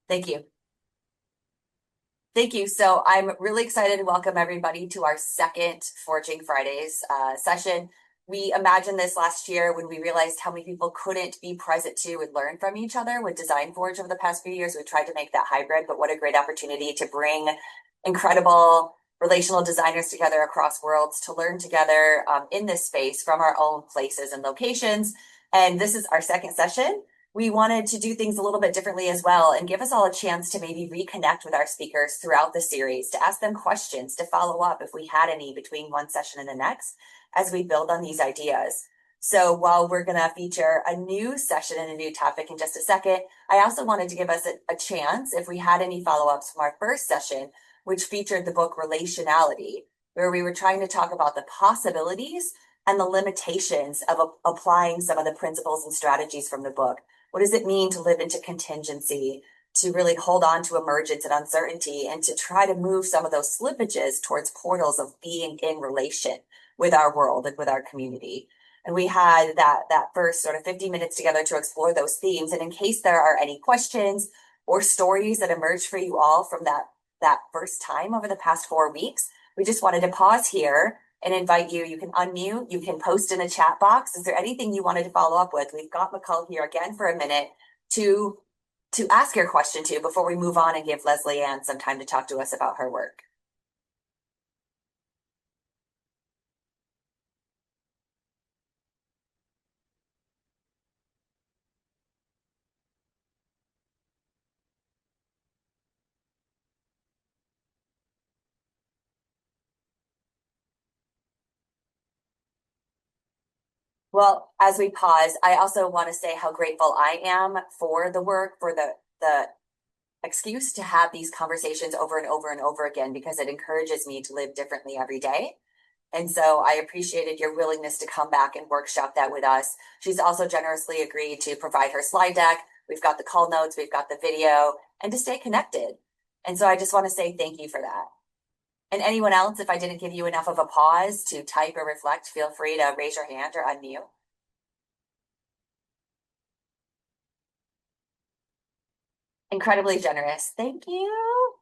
Thank you. Thank you. So I'm really excited to welcome everybody to our second Forging Fridays session. We imagined this last year when we realized how many people couldn't be present to and learn from each other with Design Forge over the past few years. We tried to make that hybrid, but what a great opportunity to bring incredible relational designers together across worlds to learn together in this space from our own places and locations. And this is our second session. We wanted to do things a little bit differently as well and give us all a chance to maybe reconnect with our speakers throughout the series, to ask them questions, to follow up if we had any between one session and the next as we build on these ideas. So while we're going to feature a new session and a new topic in just a second, I also wanted to give us a chance if we had any follow-ups from our first session, which featured the book Relationality, where we were trying to talk about the possibilities and the limitations of applying some of the principles and strategies from the book. What does it mean to live into contingency, to really hold on to emergence and uncertainty, and to try to move some of those slippages towards portals of being in relation with our world and with our community? And we had that first sort of 50 minutes together to explore those themes. And in case there are any questions or stories that emerge for you all from that first time over the past 4 weeks, we just wanted to pause here and invite you. You can unmute, you can post in a chat box. Is there anything you wanted to follow up with? We've got McCall here again for a minute to ask your question to before we move on and give Lesley-Ann some time to talk to us about her work. Well, as we pause, I also want to say how grateful I am for the work, for the excuse to have these conversations over and over and over again, because it encourages me to live differently every day. And so I appreciated your willingness to come back and workshop that with us. She's also generously agreed to provide her slide deck. We've got the call notes, we've got the video, and to stay connected. And so I just want to say thank you for that. And anyone else, if I didn't give you enough of a pause to type or reflect, feel free to raise your hand or unmute. Incredibly generous. Thank you.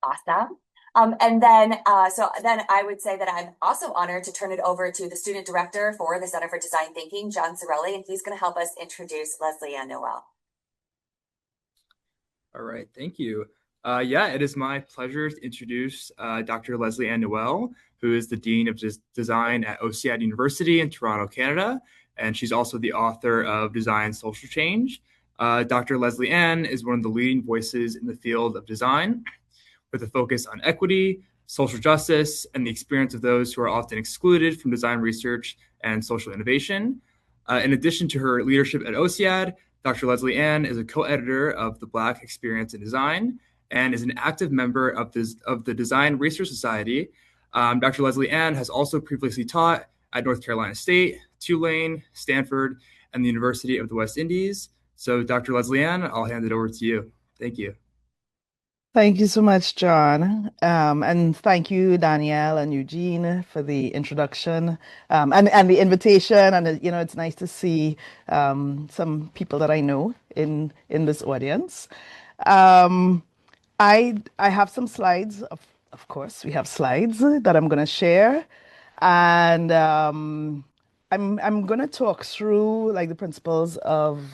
Awesome. So then I would say that I'm also honored to turn it over to the student director for the Center for Design Thinking, John Sorelli, and he's going to help us introduce Lesley-Ann Noel. All right, thank you. Yeah, it is my pleasure to introduce Dr. Lesley-Ann Noel, who is the Dean of Design at OCAD University in Toronto, Canada, and she's also the author of Design Social Change. Dr. Lesley-Ann is one of the leading voices in the field of design, with a focus on equity, social justice, and the experience of those who are often excluded from design research and social innovation. In addition to her leadership at OCAD, Dr. Lesley-Ann is a co-editor of the Black Experience in Design and is an active member of the Design Research Society. Dr. Lesley-Ann has also previously taught at North Carolina State, Tulane, Stanford, and the University of the West Indies. So, Dr. Lesley-Ann, I'll hand it over to you. Thank you. Thank you so much, John. And thank you, Danielle and Eugene, for the introduction and the invitation. And, it's nice to see some people that I know in this audience. I have some slides. Of course, we have slides that I'm going to share. And I'm going to talk through like the principles of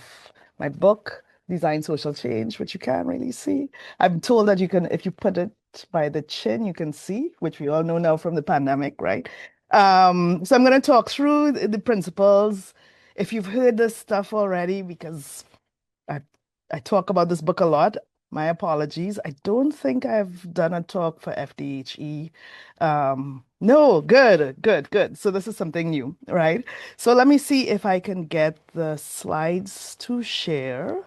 my book, Design Social Change, which you can't really see. I'm told that you can, if you put it by the chin, you can see, which we all know now from the pandemic, right? So I'm going to talk through the principles. If you've heard this stuff already, because I, I talk about this book a lot, my apologies. I don't think I've done a talk for FDHE. No, good, good, good. So this is something new, right? So let me see if I can get the slides to share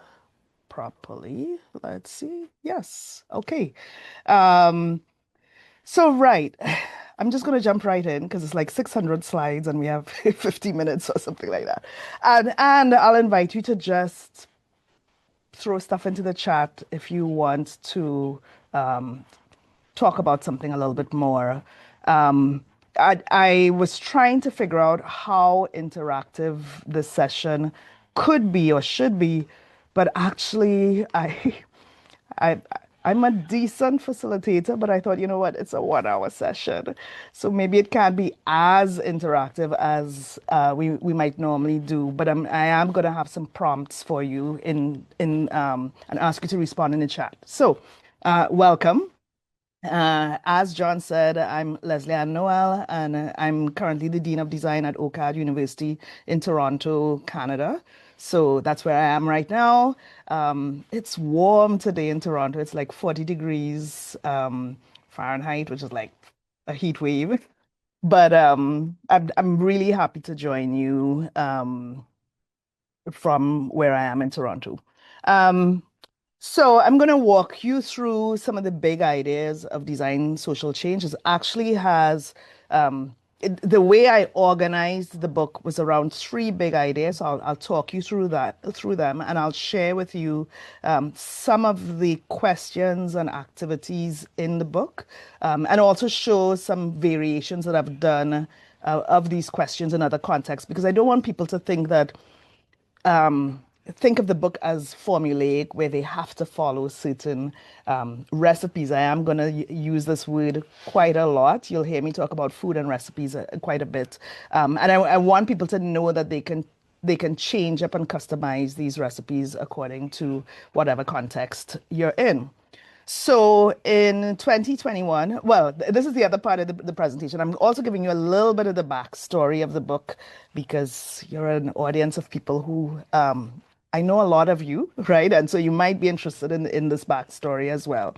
properly. Let's see. Yes. Okay. Um, so right. I'm just going to jump right in because it's like 600 slides and we have 50 minutes or something like that. And I'll invite you to just throw stuff into the chat if you want to talk about something a little bit more. I was trying to figure out how interactive this session could be or should be but actually, I, I'm a decent facilitator, but I thought, you know what, it's a 1 hour session. So maybe it can't be as interactive as we might normally do. But I am going to have some prompts for you and ask you to respond in the chat. So welcome. As John said, I'm Lesley-Ann Noel, and I'm currently the Dean of Design at OCAD University in Toronto, Canada. So that's where I am right now. It's warm today in Toronto. It's like 40 degrees Fahrenheit, which is like a heat wave. But I'm really happy to join you from where I am in Toronto. Um, so I'm going to walk you through some of the big ideas of design social change. It actually has the way I organized the book was around three big ideas. I'll talk you through them, and I'll share with you some of the questions and activities in the book, and also show some variations that I've done of these questions in other contexts, because I don't want people to think of the book as formulaic, where they have to follow certain recipes. I am going to use this word quite a lot. You'll hear me talk about food and recipes quite a bit, and I want people to know that they can change up and customize these recipes according to whatever context you're in. So in 2021, well, this is the other part of the presentation. I'm also giving you a little bit of the backstory of the book, because you're an audience of people who I know a lot of you, right? And so you might be interested in this backstory as well.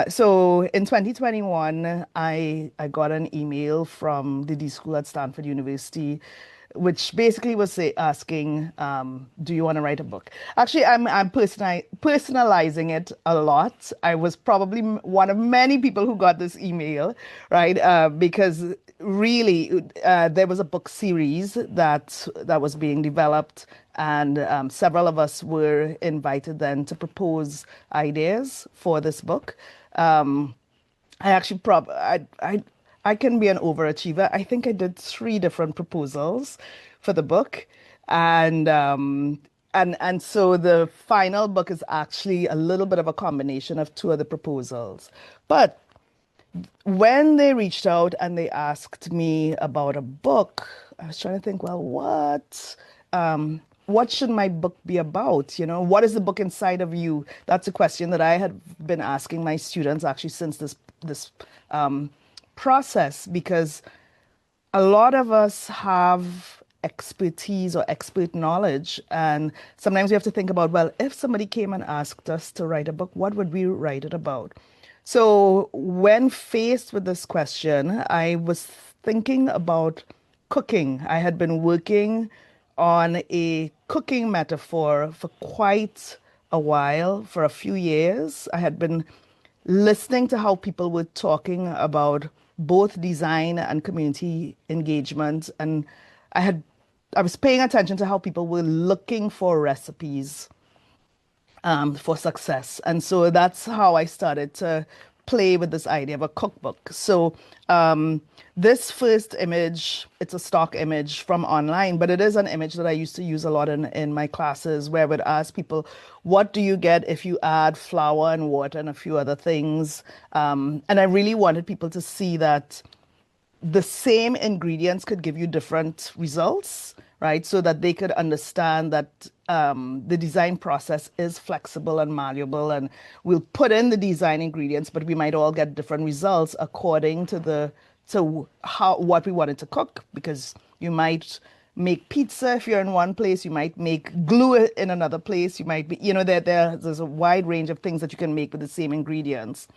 So in 2021, I got an email from the D School at Stanford University, which basically was asking, do you want to write a book? Actually, I'm personalizing it a lot. I was probably one of many people who got this email, right? Because really, there was a book series that was being developed, and several of us were invited then to propose ideas for this book. I actually I can be an overachiever. I think I did three different proposals for the book, and so the final book is actually a little bit of a combination of two of the proposals. But when they reached out and they asked me about a book, I was trying to think, well, what should my book be about? What is the book inside of you? That's a question that I had been asking my students actually since this process, because a lot of us have expertise or expert knowledge, and sometimes we have to think about, well, if somebody came and asked us to write a book, what would we write it about? So when faced with this question, I was thinking about cooking. I had been working on a cooking metaphor for quite a while, for a few years. I had been listening to how people were talking about both design and community engagement, and I had I was paying attention to how people were looking for recipes for success. And so that's how I started to play with this idea of a cookbook. So this first image, it's a stock image from online, but it is an image that I used to use a lot in my classes, where I would ask people, what do you get if you add flour and water and a few other things? And I really wanted people to see that the same ingredients could give you different results, right? So that they could understand that the design process is flexible and malleable, and we'll put in the design ingredients, but we might all get different results according to what we wanted to cook. Because you might make pizza if you're in one place, you might make glue in another place, you might be, there's a wide range of things that you can make with the same ingredients.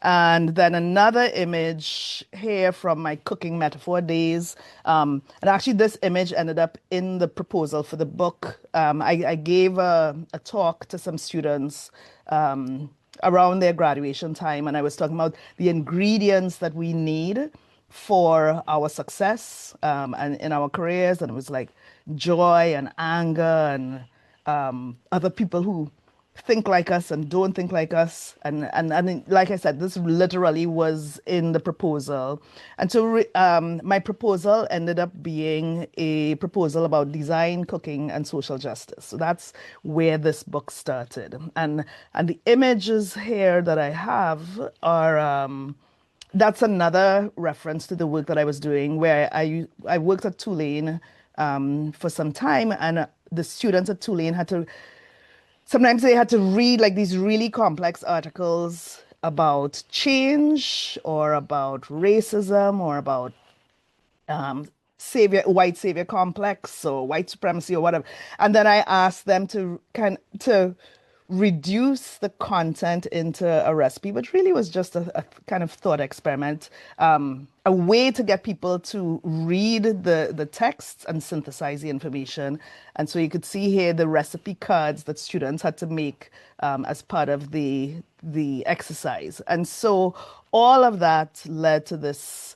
And then another image here from my cooking metaphor days. And actually, this image ended up in the proposal for the book. I gave a talk to some students around their graduation time, and I was talking about the ingredients that we need for our success and in our careers. And it was like joy and anger and other people who think like us and don't think like us. And like I said, this literally was in the proposal. And so my proposal ended up being a proposal about design, cooking, and social justice. So that's where this book started. And the images here that I have are that's another reference to the work that I was doing, where I worked at Tulane for some time, and the students at Tulane had to sometimes they had to read like these really complex articles about change or about racism or about white savior complex or white supremacy or whatever. And then I asked them to reduce the content into a recipe, which really was just a kind of thought experiment, a way to get people to read the texts and synthesize the information. And so you could see here the recipe cards that students had to make as part of the exercise. And so all of that led to this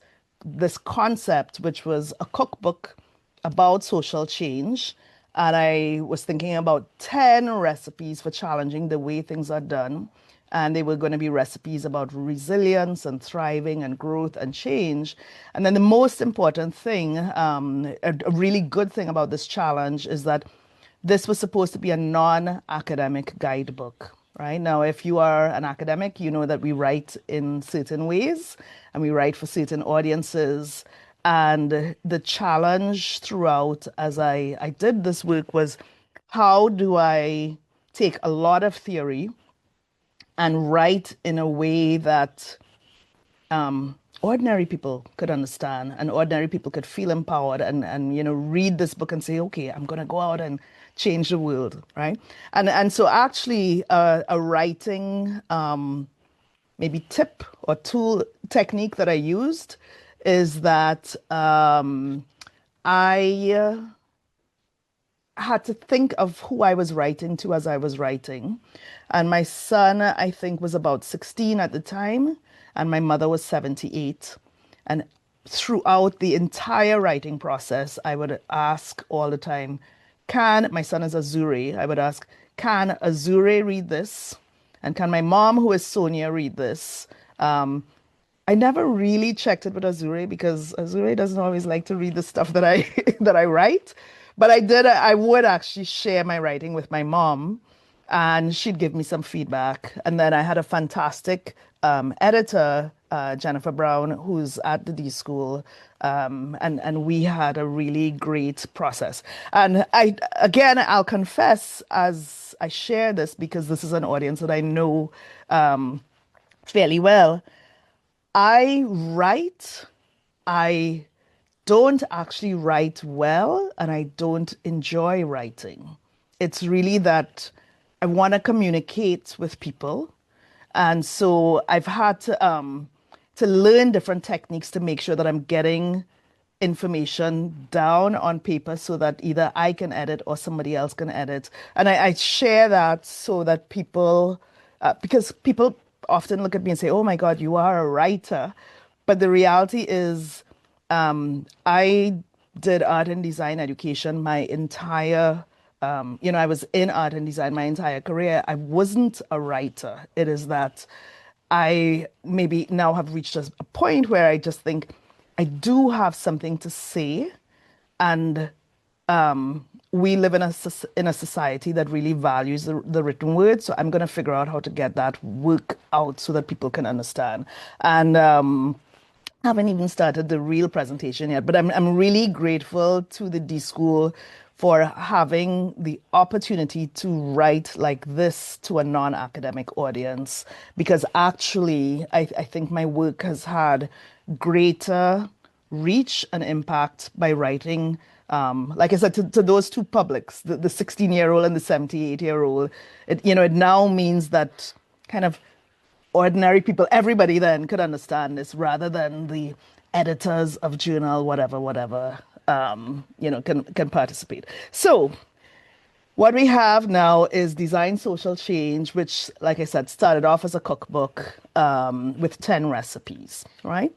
concept, which was a cookbook about social change. And I was thinking about 10 recipes for challenging the way things are done. And they were going to be recipes about resilience and thriving and growth and change. And then the most important thing, a really good thing about this challenge is that this was supposed to be a non-academic guidebook. Right now, if you are an academic, you know that we write in certain ways and we write for certain audiences. And the challenge throughout as I did this work was, how do I take a lot of theory and write in a way that ordinary people could understand and ordinary people could feel empowered and read this book and say, okay, I'm going to go out and change the world, right? And so actually a writing maybe tip or tool technique that I used is that I had to think of who I was writing to as I was writing. And my son, I think, was about 16 at the time, and my mother was 78. And throughout the entire writing process, I would ask all the time, my son is Azure, I would ask, can Azure read this? And can my mom, who is Sonia, read this? I never really checked it with Azure because Azure doesn't always like to read the stuff that I that I write. But I would actually share my writing with my mom and she'd give me some feedback. And then I had a fantastic editor, Jennifer Brown, who's at the D School. And we had a really great process. And I'll confess as I share this because this is an audience that I know fairly well. I write, I don't actually write well, and I don't enjoy writing. It's really that I want to communicate with people. And so I've had to learn different techniques to make sure that I'm getting information down on paper so that either I can edit or somebody else can edit. And I share that so that because people often look at me and say, oh my God, you are a writer. But the reality is, I did art and design education my entire, I was in art and design my entire career. I wasn't a writer. It is that I maybe now have reached a point where I just think I do have something to say, and we live in a society that really values the written word. So I'm going to figure out how to get that work out so that people can understand. And haven't even started the real presentation yet, but I'm really grateful to the D School for having the opportunity to write like this to a non-academic audience, because actually I think my work has had greater reach and impact by writing, like I said, to those two publics, the 16-year-old and the 78-year-old. It now means that kind of ordinary people, everybody then could understand this rather than the editors of journal, whatever, can participate. So what we have now is Design Social Change, which, like I said, started off as a cookbook with 10 recipes, right?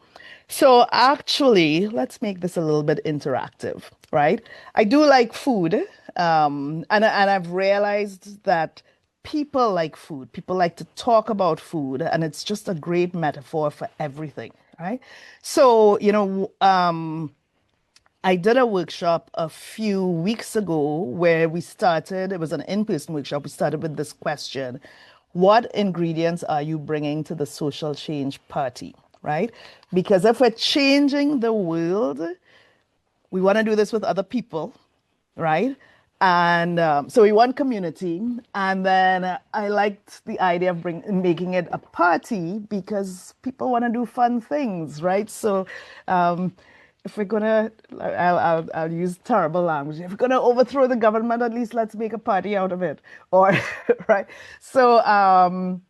So actually, let's make this a little bit interactive, right? I do like food, and I've realized that people like food. People like to talk about food, and it's just a great metaphor for everything, right? So, I did a workshop a few weeks ago where we started, it was an in-person workshop. We started with this question: what ingredients are you bringing to the social change party, right? Because if we're changing the world, we want to do this with other people, right? And so we want community. And then I liked the idea of making it a party because people want to do fun things, right? So um, if we're gonna, I'll use terrible language. If we're gonna overthrow the government, at least let's make a party out of it, or right? So and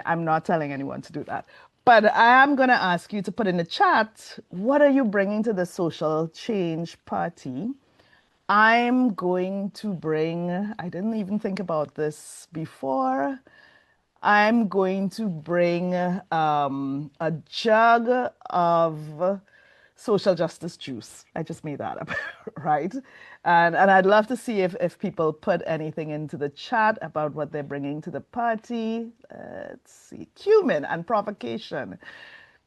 I'm not telling anyone to do that. But I am going to ask you to put in the chat, what are you bringing to the social change party? I'm going to bring, I didn't even think about this before. I'm going to bring a jug of social justice juice. I just made that up, right? And I'd love to see if people put anything into the chat about what they're bringing to the party. Let's see, cumin and provocation.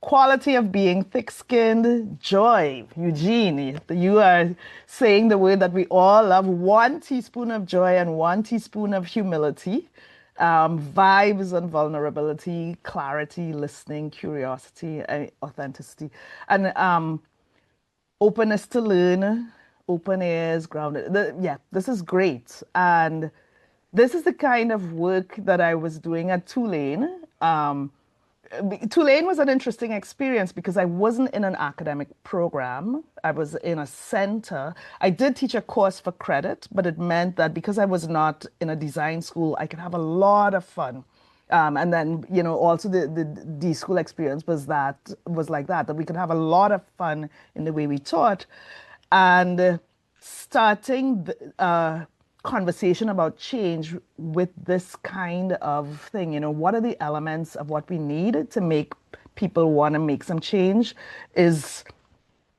Quality of being thick-skinned, joy. Eugene, you are saying the word that we all love. 1 teaspoon of joy and 1 teaspoon of humility. Vibes and vulnerability, clarity, listening, curiosity, authenticity. And openness to learn, open ears, grounded. Yeah, this is great. And this is the kind of work that I was doing at Tulane. Tulane was an interesting experience because I wasn't in an academic program. I was in a center. I did teach a course for credit, but it meant that because I was not in a design school, I could have a lot of fun. And then, also the school experience was like that we could have a lot of fun in the way we taught. And starting the conversation about change with this kind of thing, what are the elements of what we need to make people want to make some change is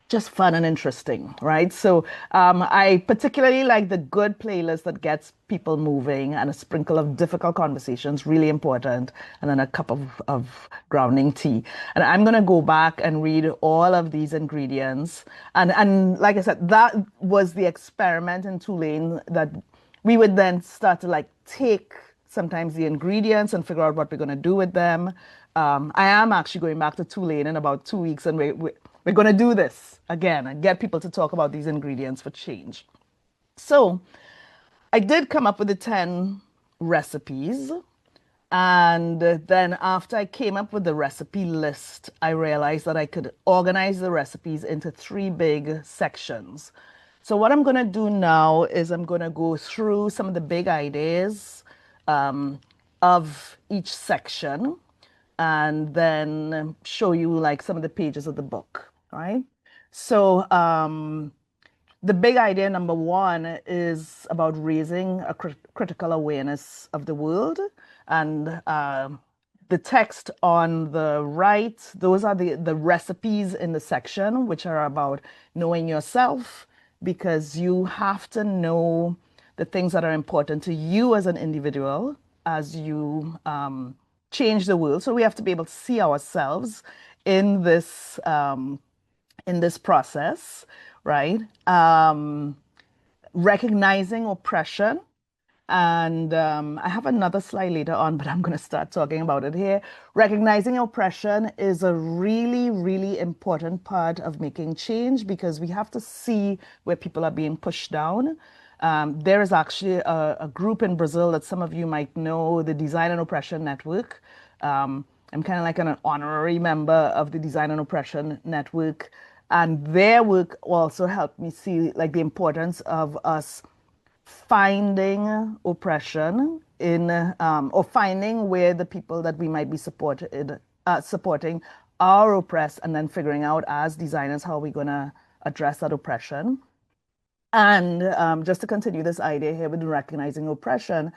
just fun and interesting, right? So I particularly like the good playlist that gets people moving and a sprinkle of difficult conversations, really important, and then a cup of grounding tea. And I'm going to go back and read all of these ingredients. And like I said, that was the experiment in Tulane that we would then start to like take sometimes the ingredients and figure out what we're going to do with them. I am actually going back to Tulane in about 2 weeks, and we're going to do this again and get people to talk about these ingredients for change. So I did come up with the 10 recipes. And then after I came up with the recipe list, I realized that I could organize the recipes into 3 big sections. So what I'm going to do now is I'm going to go through some of the big ideas of each section and then show you like some of the pages of the book, right? So the big idea number 1 is about raising a critical awareness of the world. And the text on the right, those are the recipes in the section, which are about knowing yourself, because you have to know the things that are important to you as an individual as you change the world. So we have to be able to see ourselves in this process, right? Recognizing oppression. And I have another slide later on, but I'm going to start talking about it here. Recognizing oppression is a really, really important part of making change because we have to see where people are being pushed down. There is actually a group in Brazil that some of you might know, the Design and Oppression Network. I'm kind of like an honorary member of the Design and Oppression Network. And their work also helped me see like the importance of us finding oppression in or finding where the people that we might be supporting are oppressed, and then figuring out as designers how we're going to address that oppression. And just to continue this idea here with recognizing oppression,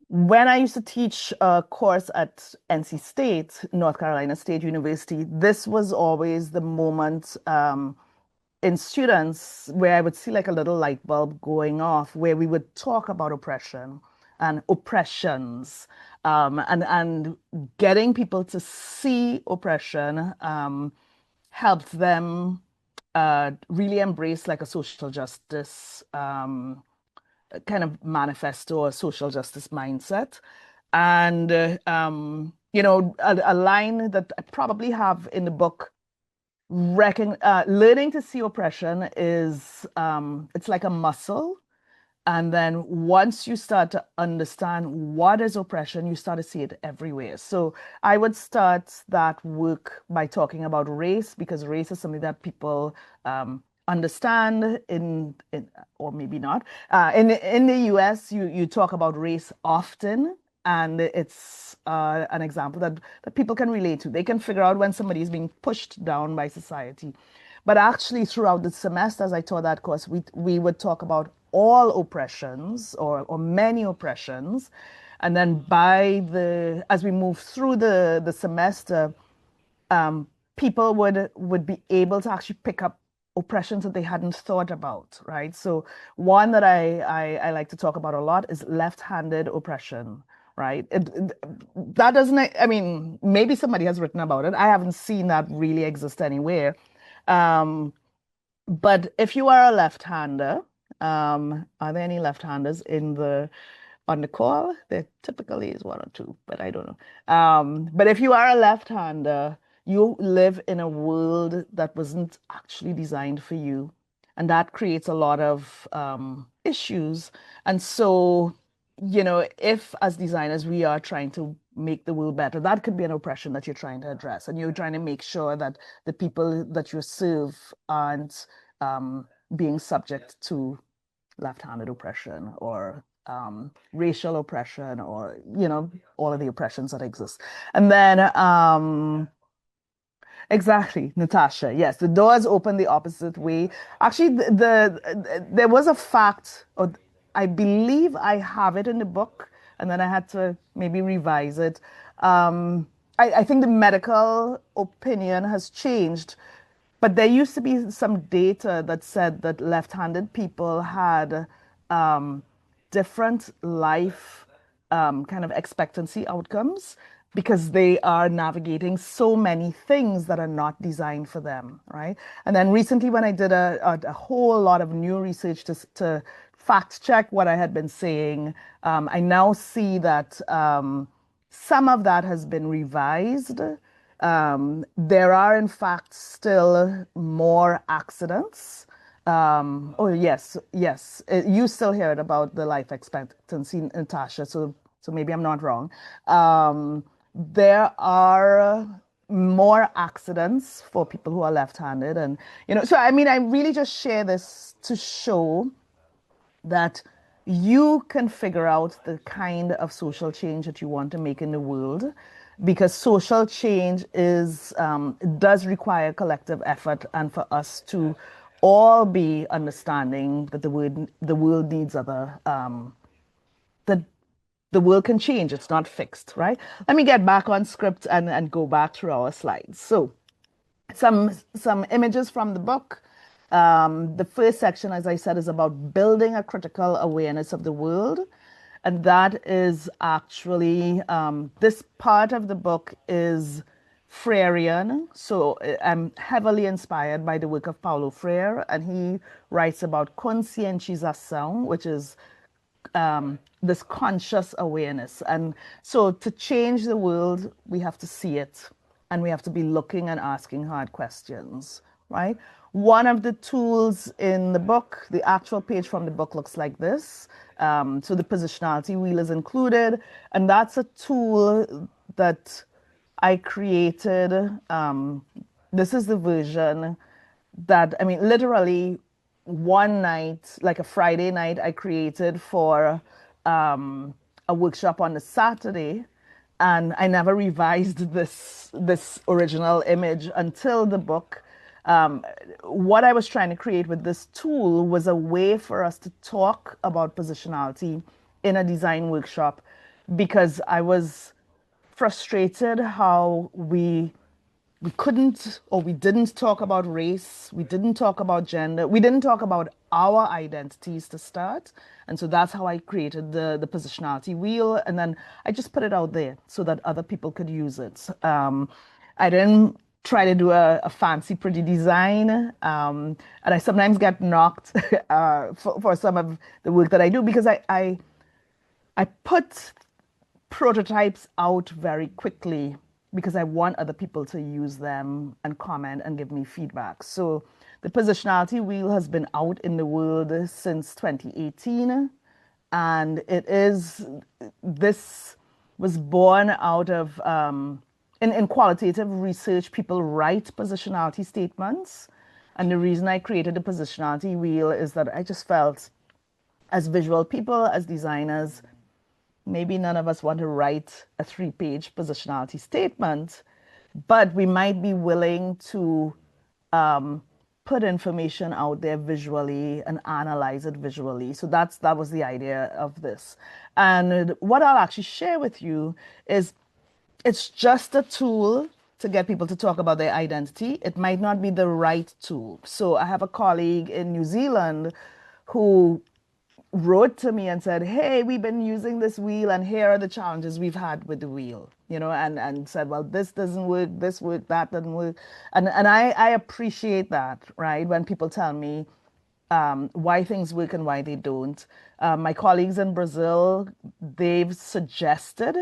when I used to teach a course at NC State, North Carolina State University, this was always the moment in students where I would see like a little light bulb going off where we would talk about oppression. and oppressions, and getting people to see oppression helped them really embrace like a social justice kind of manifesto or social justice mindset. And, a line that I probably have in the book, learning to see oppression is, it's like a muscle. And then once you start to understand what is oppression, you start to see it everywhere. So I would start that work by talking about race, because race is something that people understand or maybe not. In the US, you talk about race often, and it's an example that people can relate to. They can figure out when somebody is being pushed down by society. But actually, throughout the semester, as I taught that course, we would talk about all oppressions or many oppressions. And then as we move through the semester, um, people would be able to actually pick up oppressions that they hadn't thought about, right? So one that I like to talk about a lot is left-handed oppression, right? That doesn't, I mean, maybe somebody has written about it. I haven't seen that really exist anywhere. Um, but if you are a left-hander, are there any left-handers on the call? There typically is one or two, but I don't know. But if you are a left-hander, you live in a world that wasn't actually designed for you, and that creates a lot of issues. And so, if as designers we are trying to make the world better, that could be an oppression that you're trying to address, and you're trying to make sure that the people that you serve aren't being subject to left-handed oppression or racial oppression, or all of the oppressions that exist. And then exactly, Natasha. Yes, the doors open the opposite way. Actually, there was a fact, or I believe I have it in the book, and then I had to maybe revise it. I think the medical opinion has changed, but there used to be some data that said that left-handed people had um, different life kind of expectancy outcomes because they are navigating so many things that are not designed for them, right? And then recently, when I did a whole lot of new research to fact check what I had been saying, I now see that some of that has been revised. There are, in fact, still more accidents. Oh, yes, yes. You still hear it about the life expectancy, Natasha, so maybe I'm not wrong. There are more accidents for people who are left-handed. And, so I mean, I really just share this to show that you can figure out the kind of social change that you want to make in the world, because social change does require collective effort, and for us to all be understanding that the world needs other that the world can change, it's not fixed, right? Let me get back on script and go back through our slides. So some images from the book. The first section, as I said, is about building a critical awareness of the world. And that is actually, this part of the book is Freirean. So I'm heavily inspired by the work of Paulo Freire, and he writes about conscientização, which is this conscious awareness. And so to change the world, we have to see it, and we have to be looking and asking hard questions, right? One of the tools in the book, the actual page from the book looks like this. So the positionality wheel is included, and that's a tool that I created. This is the version that, I mean, literally one night, like a Friday night, I created for a workshop on the Saturday, and I never revised this original image until the book. What I was trying to create with this tool was a way for us to talk about positionality in a design workshop, because I was frustrated how we couldn't, or we didn't talk about race, we didn't talk about gender, we didn't talk about our identities to start. And so that's how I created the positionality wheel. And then I just put it out there so that other people could use it. I didn't try to do a fancy, pretty design. And I sometimes get knocked for some of the work that I do because I put prototypes out very quickly because I want other people to use them and comment and give me feedback. So the positionality wheel has been out in the world since 2018, and this was born out of in qualitative research, people write positionality statements. And the reason I created the positionality wheel is that I just felt as visual people, as designers, maybe none of us want to write a 3-page positionality statement, but we might be willing to put information out there visually and analyze it visually. So that was the idea of this. And what I'll actually share with you is it's just a tool to get people to talk about their identity. It might not be the right tool. So I have a colleague in New Zealand who wrote to me and said, "Hey, we've been using this wheel, and here are the challenges we've had with the wheel." And said, "Well, this doesn't work, this work, that doesn't work," and I appreciate that, right? When people tell me why things work and why they don't. My colleagues in Brazil, they've suggested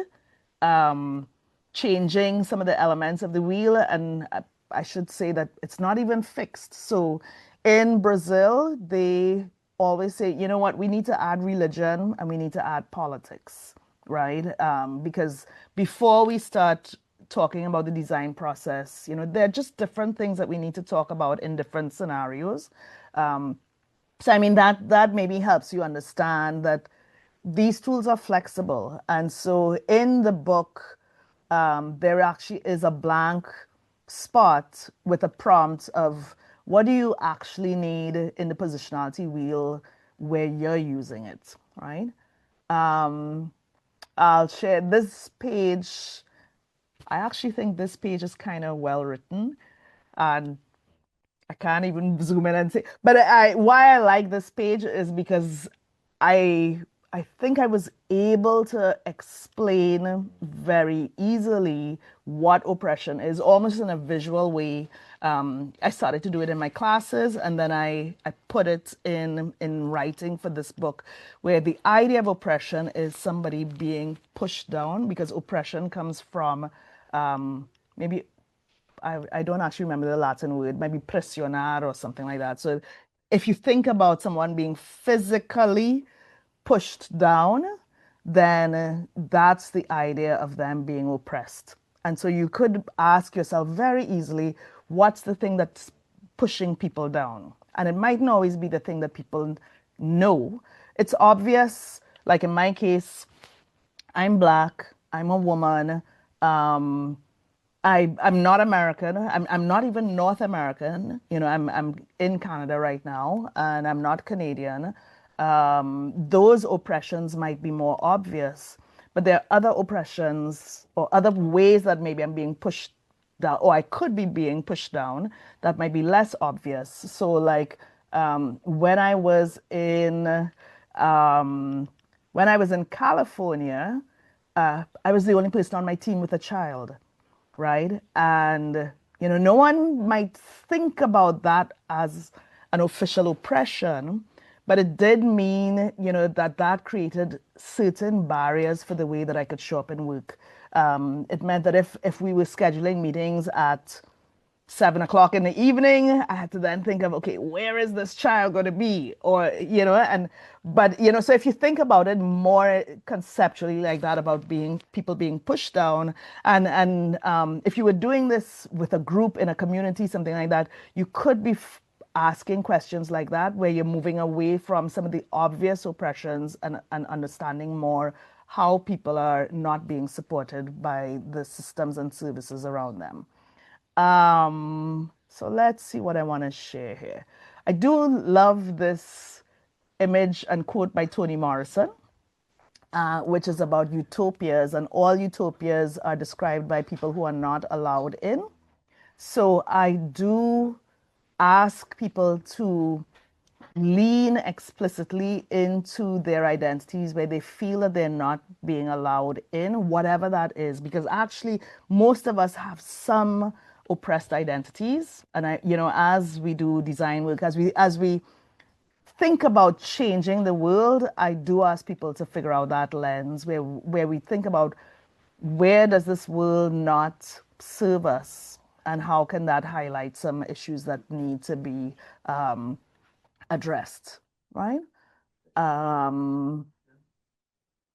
changing some of the elements of the wheel, and I should say that it's not even fixed. So in Brazil, they always say, you know what, we need to add religion and we need to add politics, right? Because before we start talking about the design process, there are just different things that we need to talk about in different scenarios. So I mean that maybe helps you understand that these tools are flexible. And so in the book, there actually is a blank spot with a prompt of what do you actually need in the positionality wheel where you're using it, right? I'll share this page. I actually think this page is kind of well written, and I can't even zoom in and say, but why I like this page is because I I think I was able to explain very easily what oppression is, almost in a visual way. I started to do it in my classes, and then I put it in writing for this book, where the idea of oppression is somebody being pushed down, because oppression comes from maybe I don't actually remember the Latin word, maybe presionar or something like that. So if you think about someone being physically pushed down, then that's the idea of them being oppressed. And so you could ask yourself very easily, what's the thing that's pushing people down? And it might not always be the thing that people know. It's obvious, like in my case, I'm Black, I'm a woman. Um, I'm not American. I'm not even North American. I'm in Canada right now, and I'm not Canadian. Those oppressions might be more obvious, but there are other oppressions or other ways that maybe I'm being pushed down, or I could be being pushed down, that might be less obvious. So, like when I was in California, I was the only person on my team with a child, right? And, no one might think about that as an official oppression, but it did mean, that created certain barriers for the way that I could show up and work. It meant that if we were scheduling meetings at 7 o'clock in the evening, I had to then think of, okay, where is this child going to be? Or, so if you think about it more conceptually like that, about people being pushed down, and if you were doing this with a group in a community, something like that, you could be asking questions like that, where you're moving away from some of the obvious oppressions and understanding more how people are not being supported by the systems and services around them. So let's see what I want to share here. I do love this image and quote by Toni Morrison, which is about utopias, and all utopias are described by people who are not allowed in. So I do ask people to lean explicitly into their identities where they feel that they're not being allowed in, whatever that is. Because actually, most of us have some oppressed identities. And as we do design work, as we think about changing the world, I do ask people to figure out that lens where we think about where does this world not serve us, and how can that highlight some issues that need to be addressed, right? Um,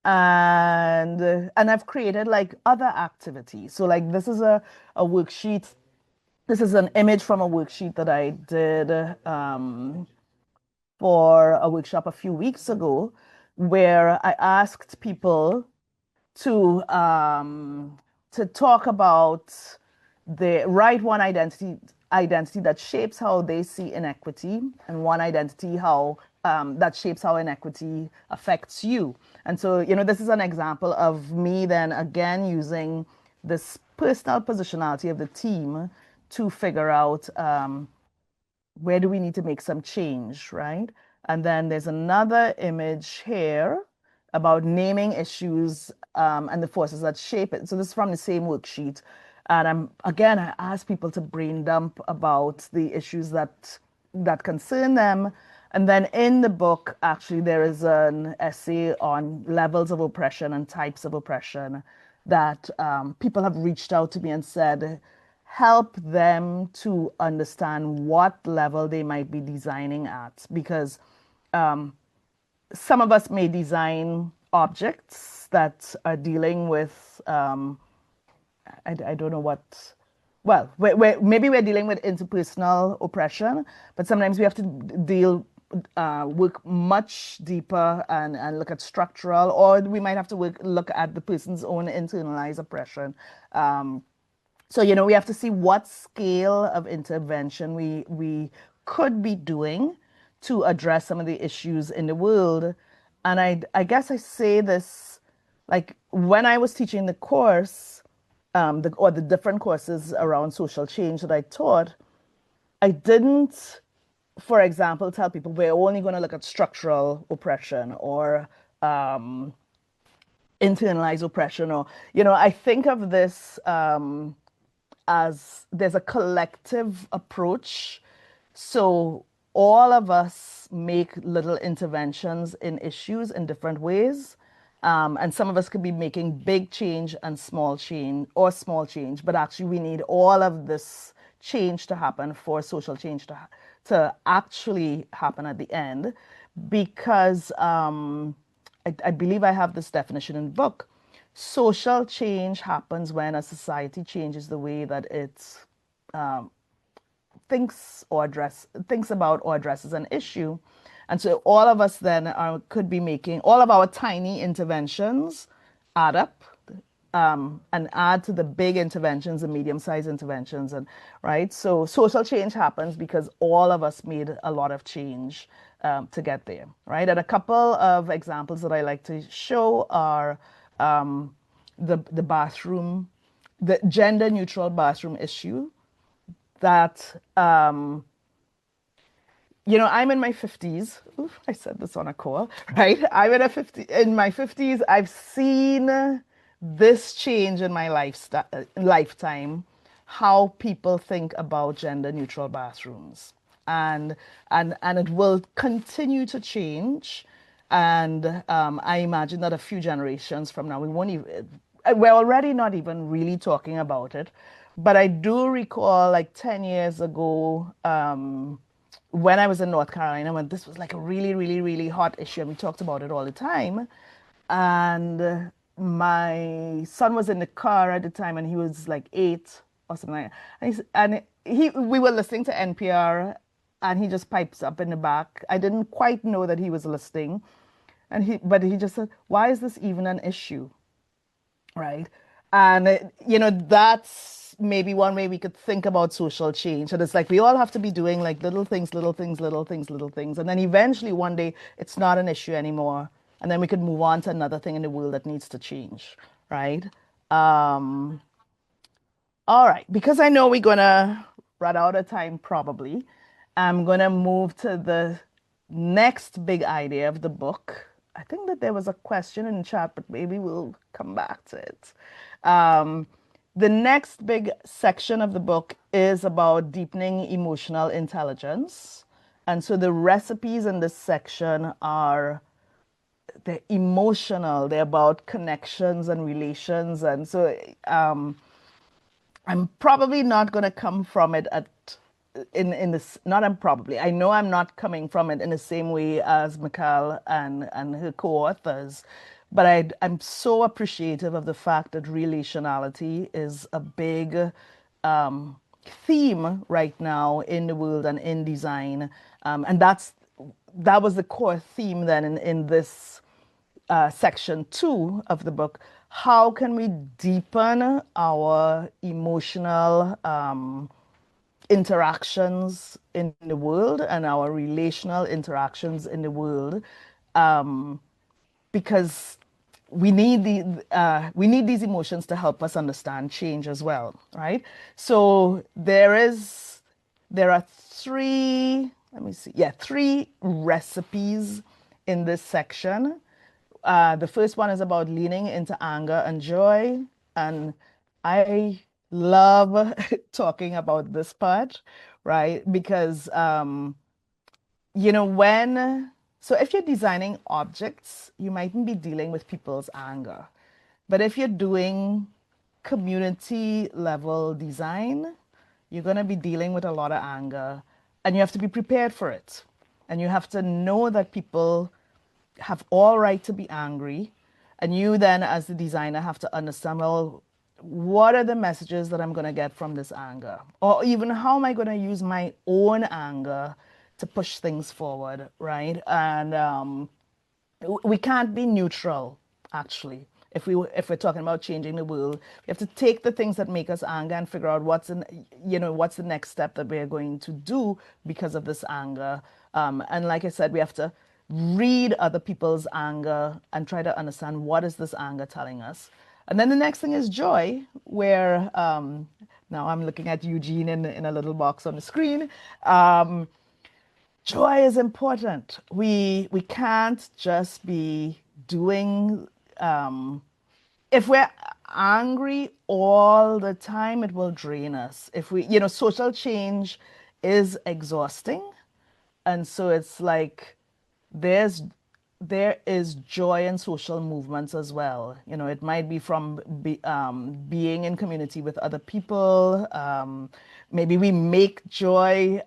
and I've created like other activities. So like this is a worksheet. This is an image from a worksheet that I did for a workshop a few weeks ago, where I asked people to talk about the right one identity that shapes how they see inequity, and one identity how that shapes how inequity affects you. And so, this is an example of me then again using this personal positionality of the team to figure out where do we need to make some change, right? And then there's another image here about naming issues and the forces that shape it. So this is from the same worksheet. And I ask people to brain dump about the issues that concern them. And then in the book, actually, there is an essay on levels of oppression and types of oppression that people have reached out to me and said, help them to understand what level they might be designing at. Because some of us may design objects that are dealing with I don't know what. Well, maybe we're dealing with interpersonal oppression, but sometimes we have to work much deeper and look at structural, or we might have to look at the person's own internalized oppression. So, we have to see what scale of intervention we could be doing to address some of the issues in the world. And I guess I say this, like when I was teaching the course, or the different courses around social change that I taught, I didn't, for example, tell people we're only going to look at structural oppression or internalized oppression, or, I think of this as there's a collective approach. So all of us make little interventions in issues in different ways. And some of us could be making big change and small change, or small change, but actually we need all of this change to happen for social change to actually happen at the end. Because I believe I have this definition in the book. Social change happens when a society changes the way that it thinks about or addresses an issue. And so all of us then could be making all of our tiny interventions add up, and add to the big interventions, the medium-sized interventions, and right. So social change happens because all of us made a lot of change to get there, right? And a couple of examples that I like to show are the bathroom, the gender-neutral bathroom issue that I'm in my 50s. Oof, I said this on a call, right? In my 50s. I've seen this change in my lifetime, how people think about gender neutral bathrooms. And it will continue to change. And I imagine that a few generations from now, we're already not even really talking about it. But I do recall like 10 years ago, when I was in North Carolina, when this was like a really, really, really hot issue, and we talked about it all the time. And my son was in the car at the time, and he was like 8 or something like that. We were listening to NPR, and he just pipes up in the back. I didn't quite know that he was listening, but he just said, "Why is this even an issue?" Right? And that's maybe one way we could think about social change. And it's like we all have to be doing like little things, little things, little things, little things. And then eventually one day it's not an issue anymore. And then we could move on to another thing in the world that needs to change. Right? Um, all right. Because I know we're gonna run out of time probably, I'm gonna move to the next big idea of the book, I think that there was a question in chat, but maybe we'll come back to it. Um, the next big section of the book is about deepening emotional intelligence. And so the recipes in this section are they're emotional, they're about connections and relations. And so I'm probably not going to come from it at in this not I'm probably I know I'm not coming from it in the same way as Mikal and her co-authors, but I'm so appreciative of the fact that relationality is a big um, theme right now in the world and in design, and that was the core theme then in this section two of the book. How can we deepen our emotional interactions in the world and our relational interactions in the world? Because we need these emotions to help us understand change as well, right? So there are three, let me see, yeah, three recipes in this section. The first one is about leaning into anger and joy, and I love talking about this part, right? Because you know, so if you're designing objects, you mightn't be dealing with people's anger. But if you're doing community level design, you're going to be dealing with a lot of anger and you have to be prepared for it. And you have to know that people have all right to be angry. And you then, as the designer, have to understand, well, what are the messages that I'm going to get from this anger? Or even how am I going to use my own anger to push things forward, right? And we can't be neutral, actually. If we're talking about changing the world, we have to take the things that make us angry and figure out what's the next step that we're going to do because of this anger. And like I said, we have to read other people's anger and try to understand what is this anger telling us. And then the next thing is joy, where now I'm looking at Eugene in a little box on the screen. Joy is important. We can't just be doing if we're angry all the time, it will drain us. If we, you know, social change is exhausting. And so it's like there's there is joy in social movements as well. You know, it might be from being in community with other people. Maybe we make joy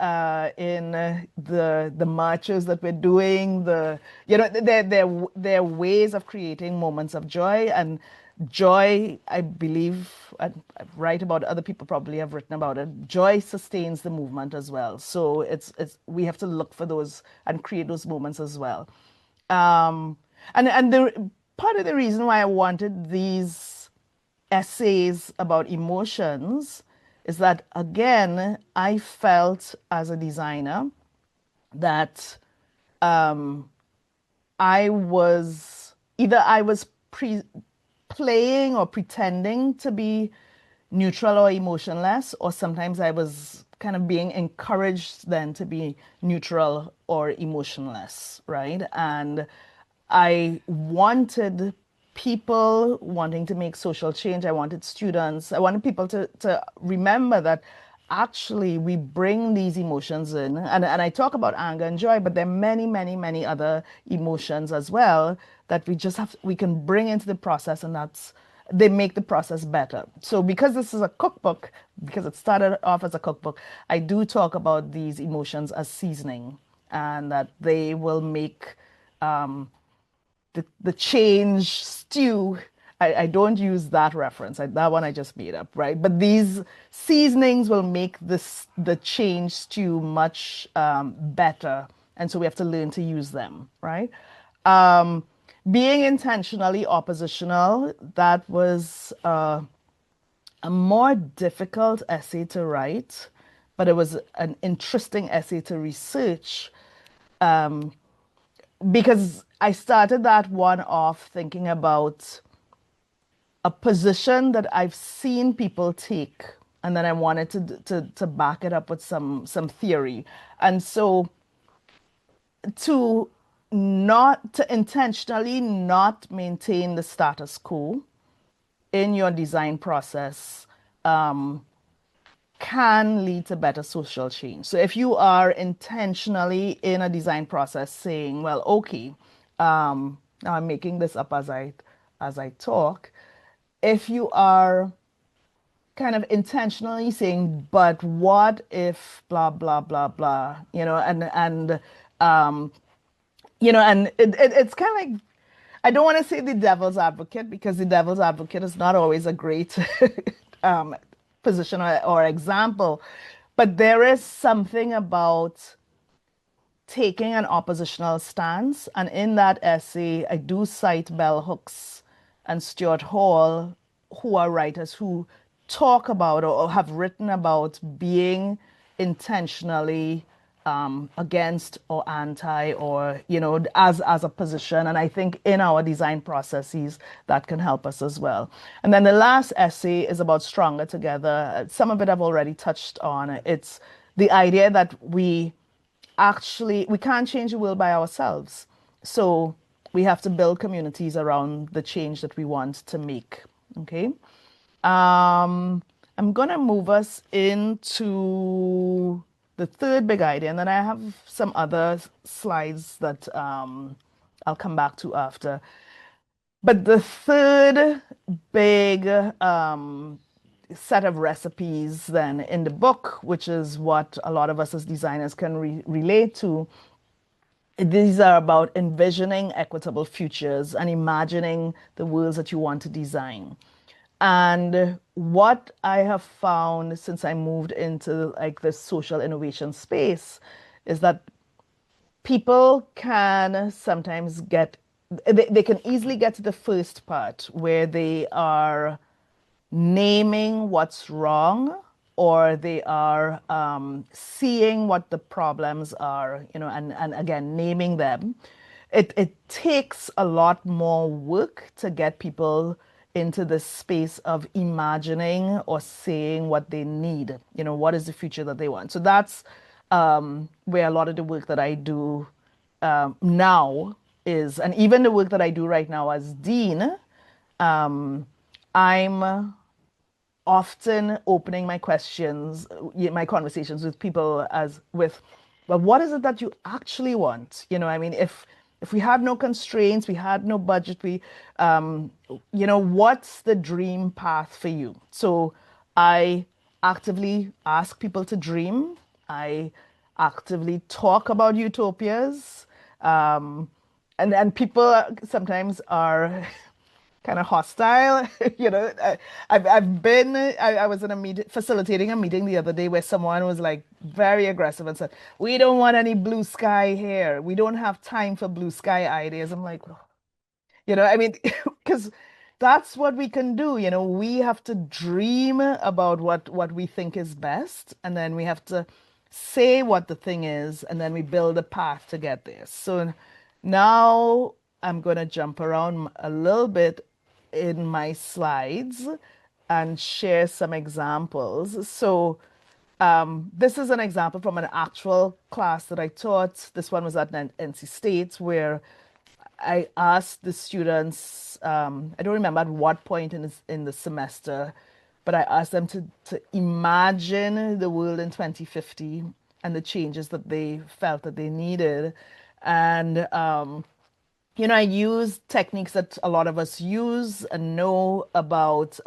in the marches that we're doing. There are ways of creating moments of joy, and joy, I believe, I write about it, other people probably have written about it. Joy sustains the movement as well. So it's we have to look for those and create those moments as well. Um, and the part of the reason why I wanted these essays about emotions is that again, I felt as a designer that I was playing or pretending to be neutral or emotionless, or sometimes I was kind of being encouraged then to be neutral or emotionless, right? And I wanted people wanting to make social change. I wanted students, I wanted people to remember that actually we bring these emotions in. And I talk about anger and joy, but there are many, many, many other emotions as well that we can bring into the process, and they make the process better. So because this is a cookbook, because it started off as a cookbook, I do talk about these emotions as seasoning and that they will make the change stew. I don't use that reference. That one I just made up, right? But these seasonings will make the change stew much better, and so we have to learn to use them, right? Um, Being intentionally oppositional, that was a more difficult essay to write, but it was an interesting essay to research because I started that one off thinking about a position that I've seen people take, and then I wanted to back it up with some theory. And so to not to intentionally not maintain the status quo in your design process can lead to better social change. So if you are intentionally in a design process saying, well, okay, now I'm making this up as I talk. If you are kind of intentionally saying, but what if blah blah blah blah, um, and it's kind of like I don't want to say the devil's advocate because the devil's advocate is not always a great um, position or example, but there is something about taking an oppositional stance. And in that essay, I do cite Bell Hooks and Stuart Hall, who are writers who talk about or have written about being intentionally against or anti or as a position. And I think in our design processes that can help us as well. And then the last essay is about stronger together. Some of it I've already touched on. It's the idea that we can't change the world by ourselves. So we have to build communities around the change that we want to make. Okay. I'm gonna move us into the third big idea, and then I have some other slides that I'll come back to after. But the third big set of recipes then in the book, which is what a lot of us as designers can relate to, these are about envisioning equitable futures and imagining the worlds that you want to design. And what I have found since I moved into like this social innovation space is that people can sometimes they can easily get to the first part where they are naming what's wrong or they are seeing what the problems are, and again, naming them. It takes a lot more work to get people into the space of imagining or saying what they need, what is the future that they want. So that's where a lot of the work that I do now is, and even the work that I do right now as dean, I'm often opening my conversations with people well, what is it that you actually want? I mean, if we had no constraints, we had no budget, what's the dream path for you? So I actively ask people to dream. I actively talk about utopias. And people sometimes are kind of hostile. I was in a meeting, facilitating a meeting the other day where someone was like very aggressive and said, "We don't want any blue sky here. We don't have time for blue sky ideas." I'm like, I mean, because that's what we can do. We have to dream about what we think is best, and then we have to say what the thing is, and then we build a path to get there. So now I'm going to jump around a little bit in my slides and share some examples. So this is an example from an actual class that I taught. This one was at NC State, where I asked the students, I don't remember at what point in the semester, but I asked them to imagine the world in 2050 and the changes that they felt that they needed. And I use techniques that a lot of us use and know about,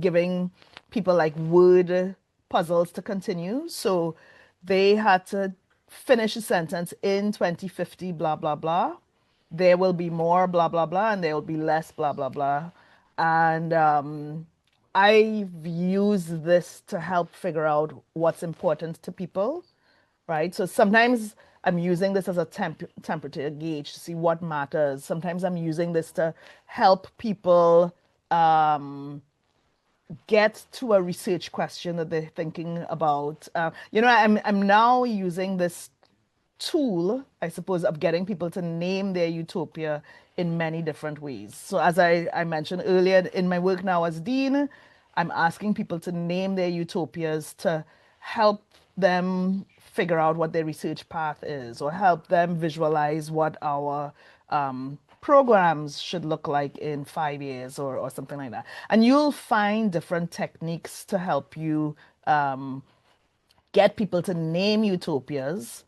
giving people like word puzzles to continue. So they had to finish a sentence in 2050, blah, blah, blah. There will be more, blah, blah, blah, and there will be less, blah, blah, blah. And I've used this to help figure out what's important to people, right? So sometimes I'm using this as a temperature gauge to see what matters. Sometimes I'm using this to help people get to a research question that they're thinking about. I'm now using this tool, I suppose, of getting people to name their utopia in many different ways. So as I mentioned earlier, in my work now as dean, I'm asking people to name their utopias to help them figure out what their research path is, or help them visualize what our programs should look like in 5 years, or something like that. And you'll find different techniques to help you get people to name utopias,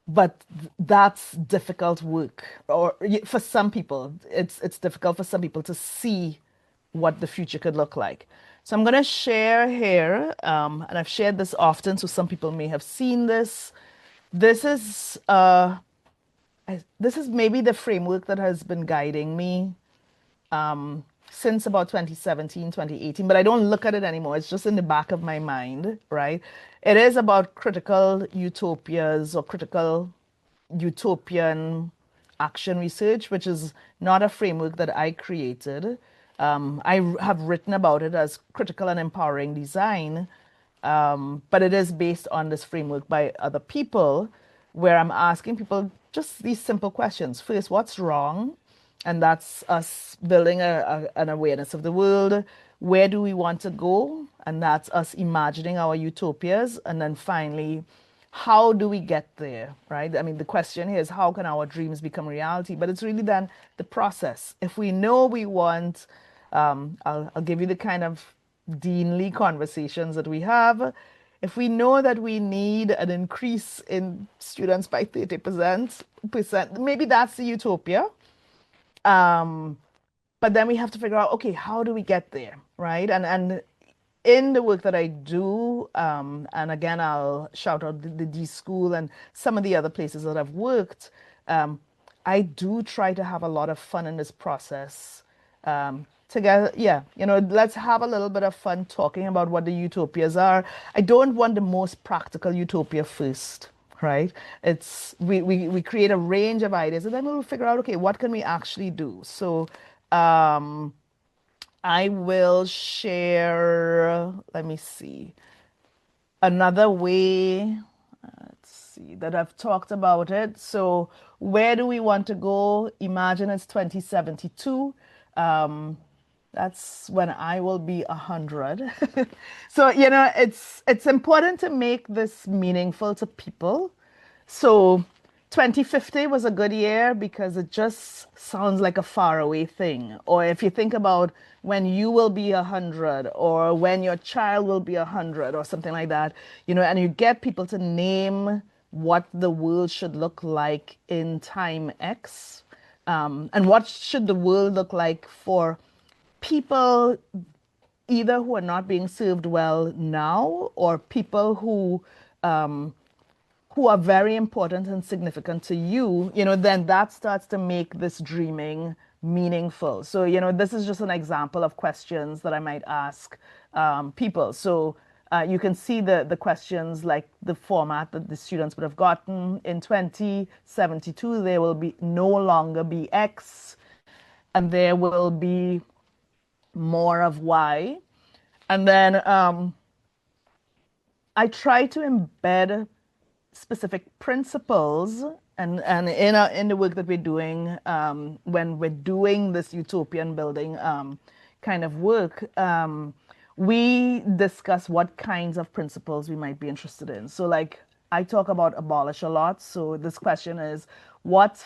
but that's difficult work. Or for some people, it's difficult for some people to see what the future could look like. So I'm going to share here, and I've shared this often, so some people may have seen this. This is this is maybe the framework that has been guiding me since about 2017, 2018, but I don't look at it anymore. It's just in the back of my mind, right? It is about critical utopias or critical utopian action research, which is not a framework that I created. Have written about it as critical and empowering design, but it is based on this framework by other people, where I'm asking people just these simple questions. First, what's wrong? And that's us building an awareness of the world. Where do we want to go? And that's us imagining our utopias. And then finally, how do we get there, right? I mean, the question here is how can our dreams become reality? But it's really then the process. If we know we want, I'll give you the kind of deanly conversations that we have. If we know that we need an increase in students by 30%, maybe that's the utopia. But then we have to figure out, okay, how do we get there, right? And in the work that I do, and again, I'll shout out the D School and some of the other places that I've worked, I do try to have a lot of fun in this process. Together, yeah, let's have a little bit of fun talking about what the utopias are. I don't want the most practical utopia first, right? It's we create a range of ideas and then we'll figure out, okay, what can we actually do? So I will share, let me see, another way, let's see, that I've talked about it. So where do we want to go? Imagine it's 2072. That's when I will be 100. So, it's important to make this meaningful to people. So 2050 was a good year because it just sounds like a faraway thing. Or if you think about when you will be 100 or when your child will be 100 or something like that, and you get people to name what the world should look like in time X, and what should the world look like for people either who are not being served well now or people who are very important and significant to you, then that starts to make this dreaming meaningful. So, this is just an example of questions that I might ask people. So you can see the questions, like the format that the students would have gotten. In 2072, there will be no longer be X, and there will be more of Y. And then I try to embed specific principles and in the work that we're doing, when we're doing this utopian building kind of work, we discuss what kinds of principles we might be interested in. So like I talk about abolish a lot. So this question is what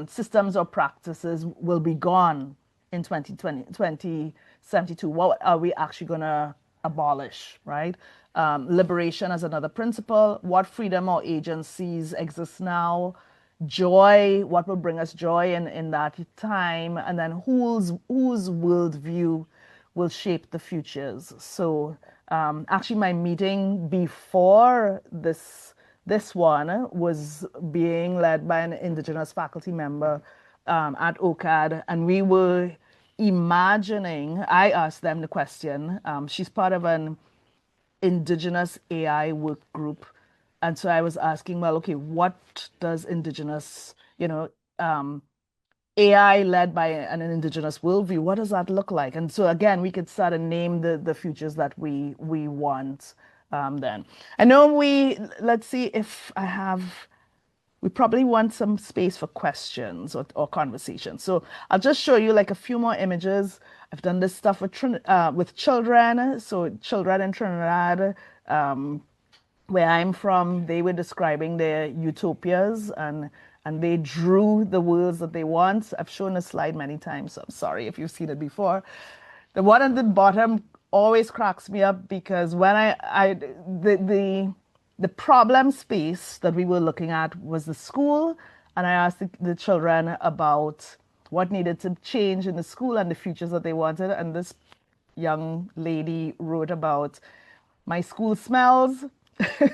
systems or practices will be gone in 2072? What are we actually going to abolish, right? Liberation as another principle. What freedom or agencies exist now? Joy, what will bring us joy in that time? And then whose worldview will shape the futures? So actually my meeting before this one was being led by an Indigenous faculty member at OCAD, and we were imagining, I asked them the question, she's part of an Indigenous AI work group. And so I was asking, well, okay, what does Indigenous, AI led by an Indigenous worldview, what does that look like? And so again, we could start to name the futures that we want then. I know let's see if I have, we probably want some space for questions or conversation. So I'll just show you like a few more images. I've done this stuff with children. So children in Trinidad, where I'm from, they were describing their utopias and they drew the worlds that they want. I've shown a slide many times, so I'm sorry if you've seen it before. The one at the bottom always cracks me up because when the problem space that we were looking at was the school, and I asked the children about what needed to change in the school and the futures that they wanted, and this young lady wrote about my school smells.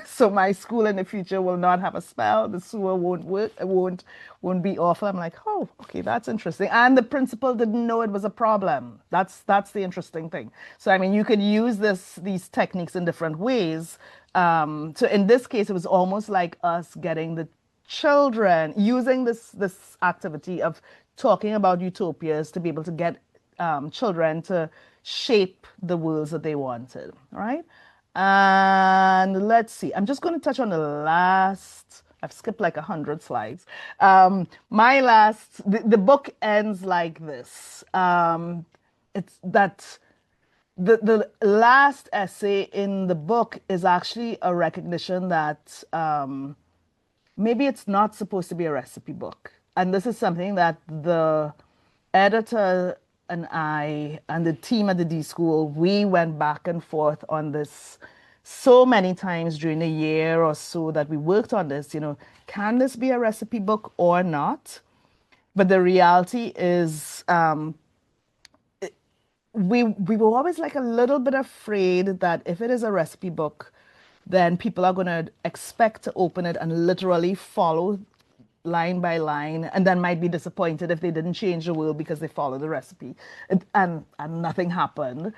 So my school in the future will not have a smell. The sewer won't work. It won't be awful. I'm like, oh, okay, that's interesting. And the principal didn't know it was a problem. That's the interesting thing. So I mean, you could use these techniques in different ways. So in this case, it was almost like us getting the children using this activity of talking about utopias to be able to get children to shape the worlds that they wanted. All right. And let's see. I'm just going to touch on the last. I've skipped like 100 slides. My last. The book ends like this. It's that the last essay in the book is actually a recognition that maybe it's not supposed to be a recipe book. And this is something that the editor and I and the team at the D School, we went back and forth on this so many times during the year or so that we worked on this. Can this be a recipe book or not? But the reality is, we were always like a little bit afraid that if it is a recipe book, then people are going to expect to open it and literally follow line by line, and then might be disappointed if they didn't change the world because they followed the recipe, and nothing happened.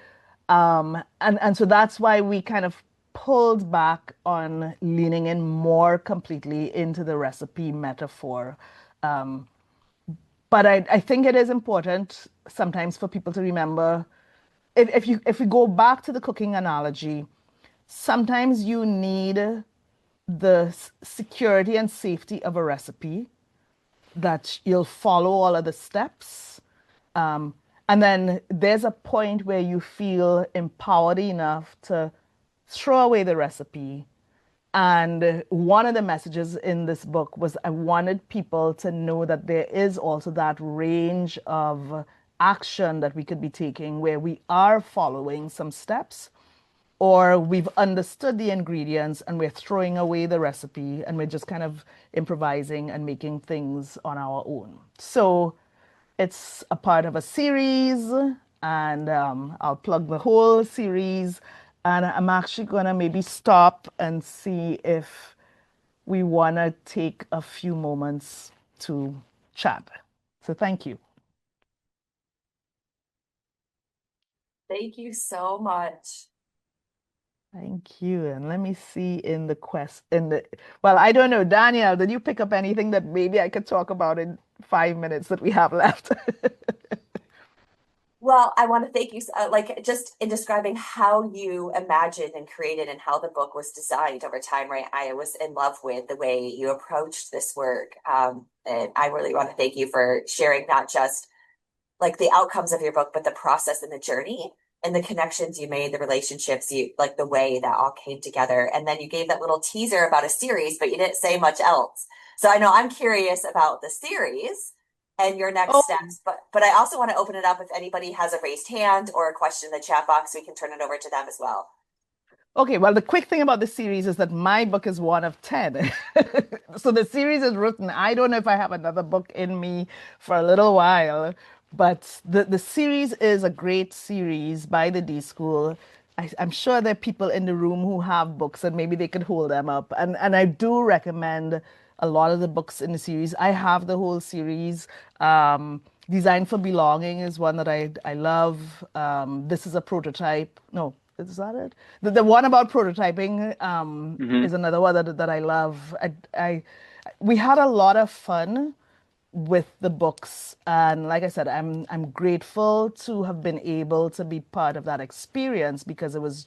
And so that's why we kind of pulled back on leaning in more completely into the recipe metaphor. But I think it is important sometimes for people to remember if we go back to the cooking analogy, sometimes you need the security and safety of a recipe that you'll follow all of the steps. And then there's a point where you feel empowered enough to throw away the recipe. And one of the messages in this book was I wanted people to know that there is also that range of action that we could be taking where we are following some steps or we've understood the ingredients and we're throwing away the recipe and we're just kind of improvising and making things on our own. So it's a part of a series, and I'll plug the whole series. And I'm actually going to maybe stop and see if we want to take a few moments to chat. So thank you. Thank you so much. Thank you. And let me see in the well, I don't know, Danielle, did you pick up anything that maybe I could talk about in 5 minutes that we have left? Well, I want to thank you, like just in describing how you imagined and created and how the book was designed over time, right? I was in love with the way you approached this work. And I really want to thank you for sharing not just like the outcomes of your book, but the process and the journey and the connections you made, the relationships you like the way that all came together. And then you gave that little teaser about a series, but you didn't say much else. So I know I'm curious about the series and your next Oh, steps, but I also want to open it up if anybody has a raised hand or a question in the chat box, we can turn it over to them as well. okay. Well, the quick thing about the series is that my book is one of 10. So the series is written. I don't know if I have another book in me for a little while, but the series is a great series by the D School. I'm sure there are people in the room who have books and maybe they could hold them up. And I do recommend a lot of the books in the series. I have the whole series. Design for Belonging is one that I love. This is a prototype. No, is that it? The one about prototyping Hmm. is another one that I love. We had a lot of fun with the books, and like I said, I'm grateful to have been able to be part of that experience because it was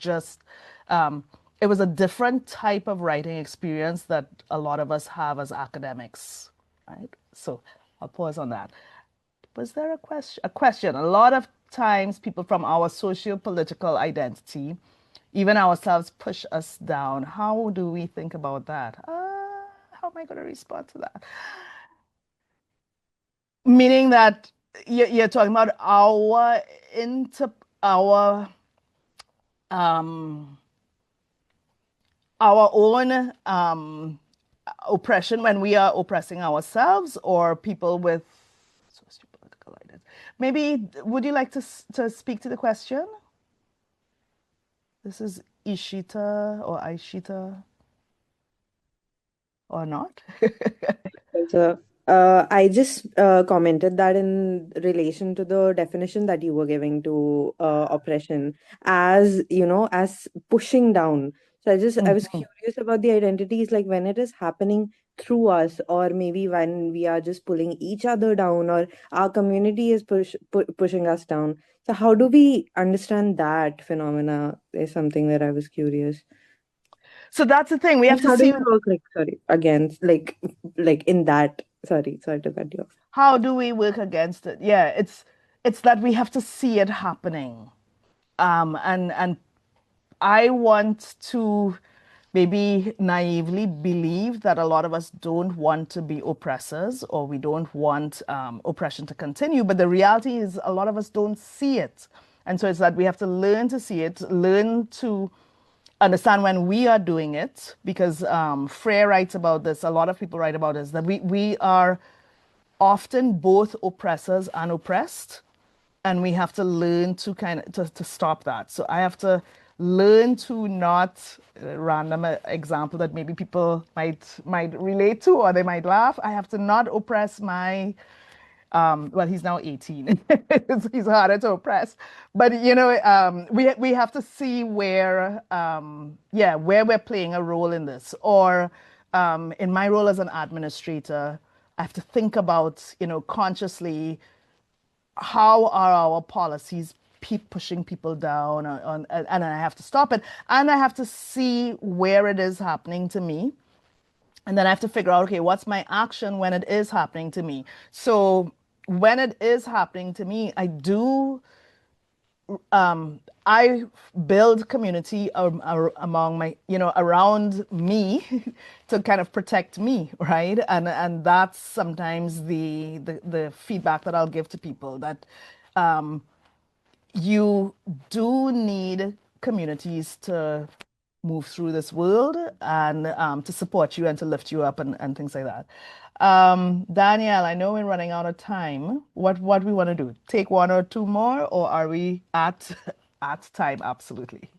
a different type of writing experience that a lot of us have as academics, right? So I'll pause on that. Was there a question? A question. A lot of times, people from our socio-political identity even ourselves push us down. How do we think about that? How am I going to respond to that? Meaning that you're talking about inter um our own oppression when we are oppressing ourselves or people with sociopolitical. Maybe would you like to speak to the question? This is Ishita or Aishita or not? So, I just commented that in relation to the definition that you were giving to oppression as, as pushing down. So I was Mhm. curious about the identities, like when it is happening through us, or maybe when we are just pulling each other down, or our community is pushing us down. So how do we understand that phenomena is something that I was curious. So that's the thing. We have And to how do see you work, like, sorry, against, like in that, sorry to cut you off. how do we work against it. Yeah, it's that we have to see it happening. And I want to maybe naively believe that a lot of us don't want to be oppressors or we don't want oppression to continue. But the reality is, a lot of us don't see it. And so it's that we have to learn to see it, learn to understand when we are doing it, because Freire writes about this, a lot of people write about this, that we are often both oppressors and oppressed, and we have to learn to to stop that. So I have to learn to not random example that maybe people might relate to or they might laugh. I have to not oppress my well, he's now 18. He's harder to oppress. But we have to see where where we're playing a role in this. Or in my role as an administrator, I have to think about, consciously, how are our policies pushing people down and I have to stop it. And I have to see where it is happening to me. And then I have to figure out, okay, what's my action when it is happening to me? So when it is happening to me, I build community among my, around me to kind of protect me, right? And that's sometimes the feedback that I'll give to people, that you do need communities to move through this world and to support you and to lift you up and things like that. Danielle, I know we're running out of time. What we want to do? Take one or two more, or are we at at time? Absolutely.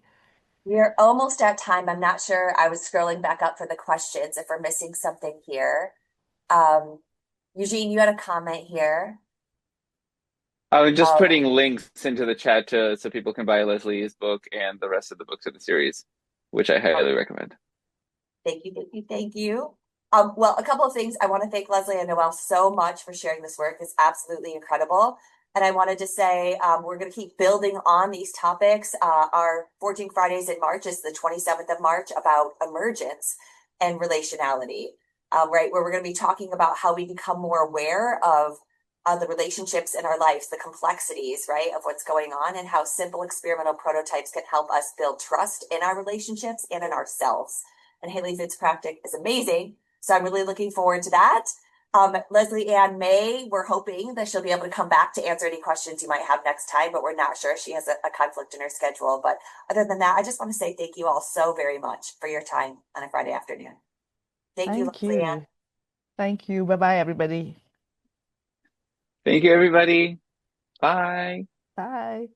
We're almost at time. I'm not sure. I was scrolling back up for the questions if we're missing something here. Um, Eugene, you had a comment here. I was just Oh, putting links into the chat to so people can buy Leslie's book and the rest of the books in the series, which I highly recommend. thank you, thank you, thank you. Well, a couple of things. I want to thank Leslie and Noel so much for sharing this work. It's absolutely incredible. And I wanted to say we're going to keep building on these topics. Our Forging Fridays in March is the 27th of March, about emergence and relationality, right? Where we're going to be talking about how we become more aware of the relationships in our lives, the complexities, right, of what's going on, and how simple experimental prototypes can help us build trust in our relationships and in ourselves. And Haley Fitzpatrick is amazing. So I'm really looking forward to that. Lesley-Ann May, we're hoping that she'll be able to come back to answer any questions you might have next time, but we're not sure. She has a conflict in her schedule. But other than that, I just want to say thank you all so very much for your time on a Friday afternoon. Thank you, Thank Lesley-Ann. you. Thank you. Bye bye, everybody. Thank you, everybody. Bye. Bye.